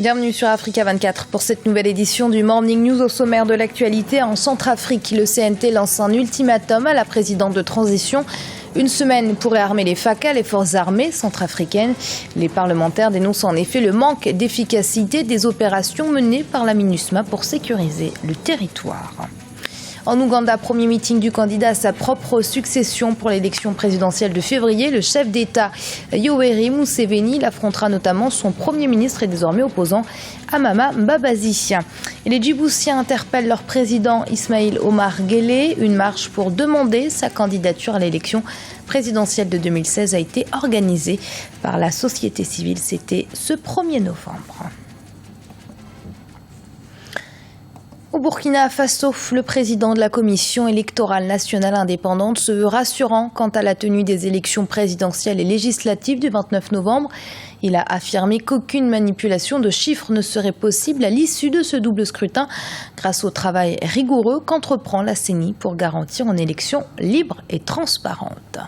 Bienvenue sur Africa 24 pour cette nouvelle édition du Morning News. Au sommaire de l'actualité, en Centrafrique, le CNT lance un ultimatum à la présidente de transition. Une semaine pour réarmer les FACA, les forces armées centrafricaines. Les parlementaires dénoncent en effet le manque d'efficacité des opérations menées par la MINUSMA pour sécuriser le territoire. En Ouganda, premier meeting du candidat à sa propre succession pour l'élection présidentielle de février. Le chef d'État Yoweri Museveni l'affrontera notamment son premier ministre et désormais opposant Amama Mbabazi. Et les Djiboutiens interpellent leur président Ismaïl Omar Guelleh. Une marche pour demander sa candidature à l'élection présidentielle de 2016 a été organisée par la société civile. C'était ce 1er novembre. Au Burkina Faso, le président de la Commission électorale nationale indépendante se veut rassurant quant à la tenue des élections présidentielles et législatives du 29 novembre. Il a affirmé qu'aucune manipulation de chiffres ne serait possible à l'issue de ce double scrutin grâce au travail rigoureux qu'entreprend la CENI pour garantir une élection libre et transparente.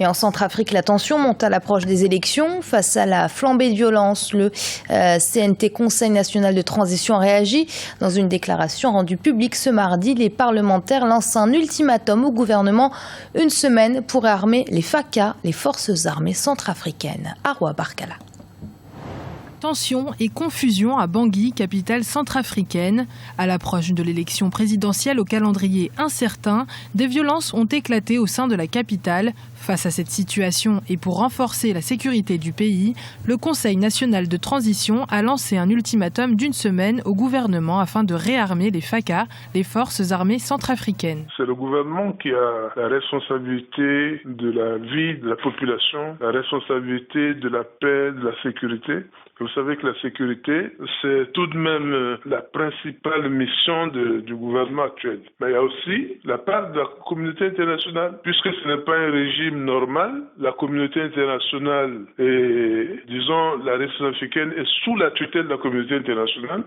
Et en Centrafrique, la tension monte à l'approche des élections. Face à la flambée de violence, le CNT, Conseil national de transition, a réagi. Dans une déclaration rendue publique ce mardi, les parlementaires lancent un ultimatum au gouvernement. Une semaine pour réarmer les FACA, les forces armées centrafricaines. Arwa Barkala. Tension et confusion à Bangui, capitale centrafricaine. À l'approche de l'élection présidentielle au calendrier incertain, des violences ont éclaté au sein de la capitale. Face à cette situation et pour renforcer la sécurité du pays, le Conseil national de transition a lancé un ultimatum d'une semaine au gouvernement afin de réarmer les FACA, les forces armées centrafricaines. C'est le gouvernement qui a la responsabilité de la vie de la population, la responsabilité de la paix, de la sécurité. Vous savez que la sécurité, c'est tout de même la principale mission du gouvernement actuel. Mais il y a aussi la part de la communauté internationale. Puisque ce n'est pas un régime normal, la communauté internationale et, disons, la République africaine est sous la tutelle de la communauté internationale.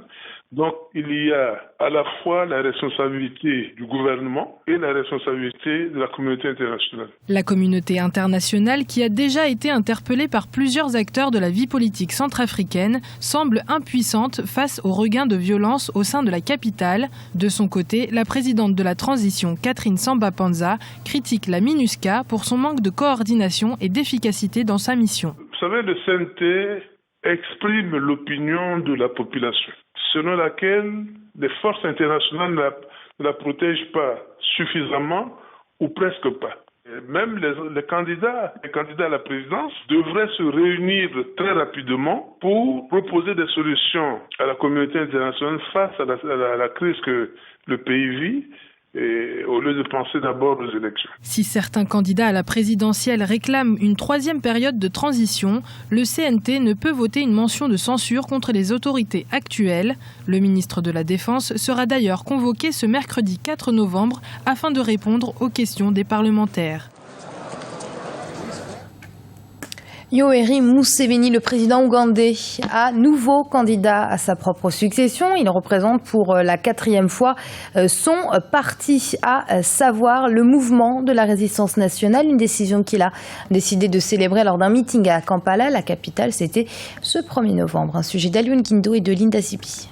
Donc, il y a à la fois la responsabilité du gouvernement et la responsabilité de la communauté internationale. La communauté internationale, qui a déjà été interpellée par plusieurs acteurs de la vie politique centrafricaine, semble impuissante face au regain de violence au sein de la capitale. De son côté, la présidente de la transition, Catherine Samba-Panza, critique la MINUSCA pour son manque de coordination et d'efficacité dans sa mission. Vous savez, le CNT exprime l'opinion de la population, selon laquelle les forces internationales ne la protègent pas suffisamment ou presque pas. Et même les candidats à la présidence devraient se réunir très rapidement pour proposer des solutions à la communauté internationale face à la crise que le pays vit. Et au lieu de penser d'abord aux élections. Si certains candidats à la présidentielle réclament une troisième période de transition, le CNT ne peut voter une mention de censure contre les autorités actuelles. Le ministre de la Défense sera d'ailleurs convoqué ce mercredi 4 novembre afin de répondre aux questions des parlementaires. Yoweri Museveni, le président ougandais, à nouveau candidat à sa propre succession. Il représente pour la 4e fois son parti, à savoir le mouvement de la résistance nationale. Une décision qu'il a décidé de célébrer lors d'un meeting à Kampala, la capitale. C'était ce 1er novembre. Un sujet d'Alioune Kindo et de Linda Sipi.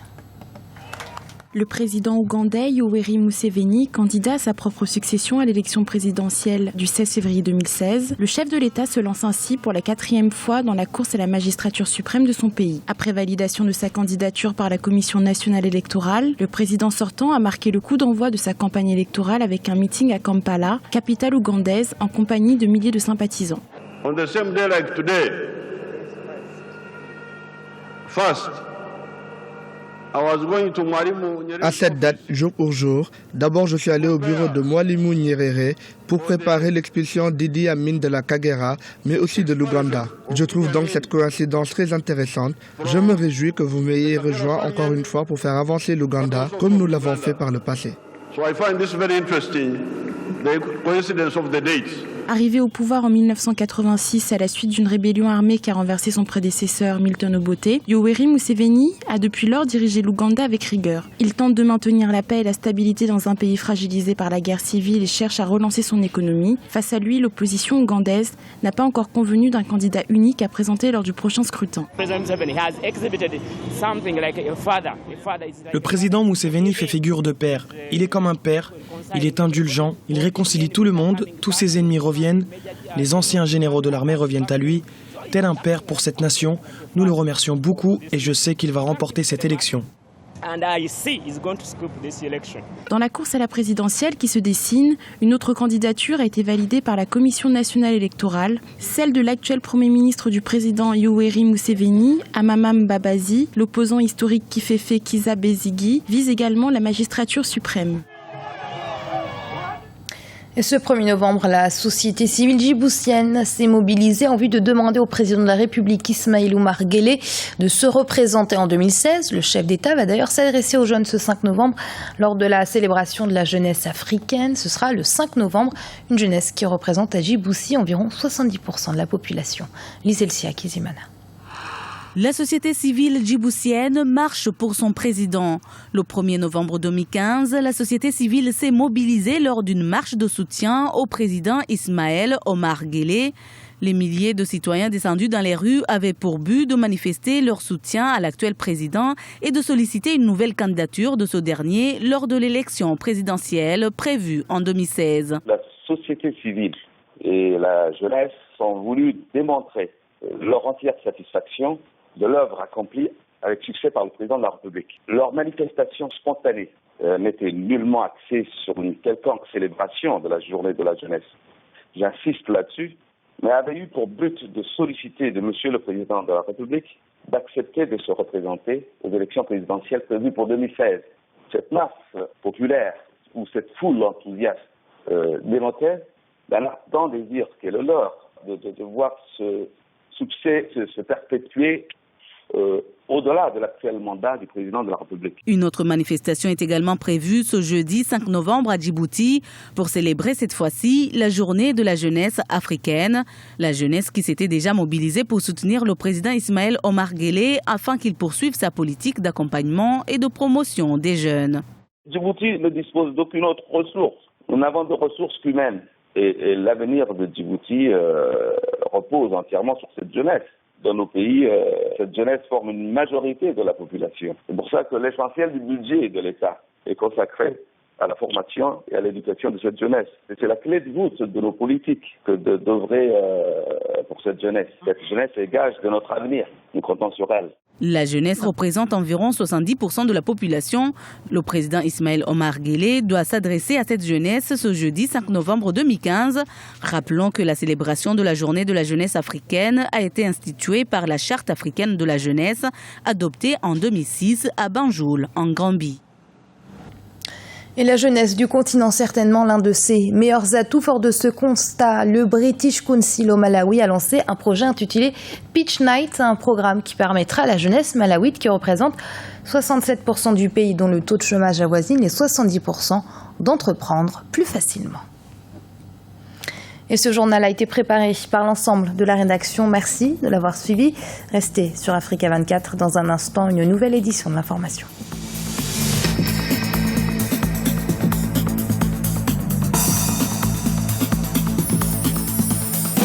Le président ougandais Yoweri Museveni, candidat à sa propre succession à l'élection présidentielle du 16 février 2016, le chef de l'État se lance ainsi pour la 4e fois dans la course à la magistrature suprême de son pays. Après validation de sa candidature par la Commission nationale électorale, le président sortant a marqué le coup d'envoi de sa campagne électorale avec un meeting à Kampala, capitale ougandaise, en compagnie de milliers de sympathisants. On the same day like today, first, à cette date, jour pour jour, d'abord je suis allé au bureau de Mwalimu Nyerere pour préparer l'expulsion d'Idi Amin de la Kagera, mais aussi de l'Ouganda. Je trouve donc cette coïncidence très intéressante. Je me réjouis que vous m'ayez rejoint encore une fois pour faire avancer l'Ouganda, comme nous l'avons fait par le passé. So I find this very interesting, the coincidence of the dates. Arrivé au pouvoir en 1986 à la suite d'une rébellion armée qui a renversé son prédécesseur Milton Obote, Yoweri Museveni a depuis lors dirigé l'Ouganda avec rigueur. Il tente de maintenir la paix et la stabilité dans un pays fragilisé par la guerre civile et cherche à relancer son économie. Face à lui, l'opposition ougandaise n'a pas encore convenu d'un candidat unique à présenter lors du prochain scrutin. Le président Museveni fait figure de père. Il est comme un père, il est indulgent, il réconcilie tout le monde, tous ses ennemis reviennent, les anciens généraux de l'armée reviennent à lui. Tel un père pour cette nation, nous le remercions beaucoup et je sais qu'il va remporter cette élection. Dans la course à la présidentielle qui se dessine, une autre candidature a été validée par la Commission nationale électorale, celle de l'actuel Premier ministre du président Yoweri Museveni, Amama Mbabazi. L'opposant historique Kifefe Kizza Besigye vise également la magistrature suprême. Et ce 1er novembre, la société civile djiboutienne s'est mobilisée en vue de demander au président de la République, Ismaël Omar Guelleh, de se représenter en 2016. Le chef d'État va d'ailleurs s'adresser aux jeunes ce 5 novembre lors de la célébration de la jeunesse africaine. Ce sera le 5 novembre, une jeunesse qui représente à Djibouti environ 70% de la population. Liselcia Kizimana. La société civile djiboutienne marche pour son président. Le 1er novembre 2015, la société civile s'est mobilisée lors d'une marche de soutien au président Ismaël Omar Guelleh. Les milliers de citoyens descendus dans les rues avaient pour but de manifester leur soutien à l'actuel président et de solliciter une nouvelle candidature de ce dernier lors de l'élection présidentielle prévue en 2016. La société civile et la jeunesse ont voulu démontrer leur entière satisfaction de l'œuvre accomplie avec succès par le président de la République. Leur manifestation spontanée n'était nullement axée sur une quelconque célébration de la journée de la jeunesse. J'insiste là-dessus, mais avait eu pour but de solliciter de Monsieur le Président de la République d'accepter de se représenter aux élections présidentielles prévues pour 2016. Cette masse populaire ou cette foule enthousiaste dénotait d'un ardent désir qui est le leur de voir ce succès se perpétuer au-delà de l'actuel mandat du président de la République. Une autre manifestation est également prévue ce jeudi 5 novembre à Djibouti pour célébrer cette fois-ci la journée de la jeunesse africaine. La jeunesse qui s'était déjà mobilisée pour soutenir le président Ismaël Omar Guelleh afin qu'il poursuive sa politique d'accompagnement et de promotion des jeunes. Djibouti ne dispose d'aucune autre ressource. Nous n'avons de ressources qu'humaines. Et l'avenir de Djibouti repose entièrement sur cette jeunesse. Dans nos pays, cette jeunesse forme une majorité de la population. C'est pour ça que l'essentiel du budget de l'État est consacré à la formation et à l'éducation de cette jeunesse. Et c'est la clé de voûte de nos politiques que d'œuvrer pour cette jeunesse. Cette jeunesse est gage de notre avenir. Nous comptons sur elle. La jeunesse représente environ 70% de la population. Le président Ismaël Omar Guelleh doit s'adresser à cette jeunesse ce jeudi 5 novembre 2015. Rappelons que la célébration de la journée de la jeunesse africaine a été instituée par la Charte africaine de la jeunesse, adoptée en 2006 à Banjul, en Gambie. Et la jeunesse du continent, certainement l'un de ses meilleurs atouts. Fort de ce constat, le British Council au Malawi a lancé un projet intitulé Pitch Night, un programme qui permettra à la jeunesse malawite, qui représente 67% du pays dont le taux de chômage avoisine les 70%, d'entreprendre plus facilement. Et ce journal a été préparé par l'ensemble de la rédaction. Merci de l'avoir suivi. Restez sur Africa 24. Dans un instant, une nouvelle édition de l'information.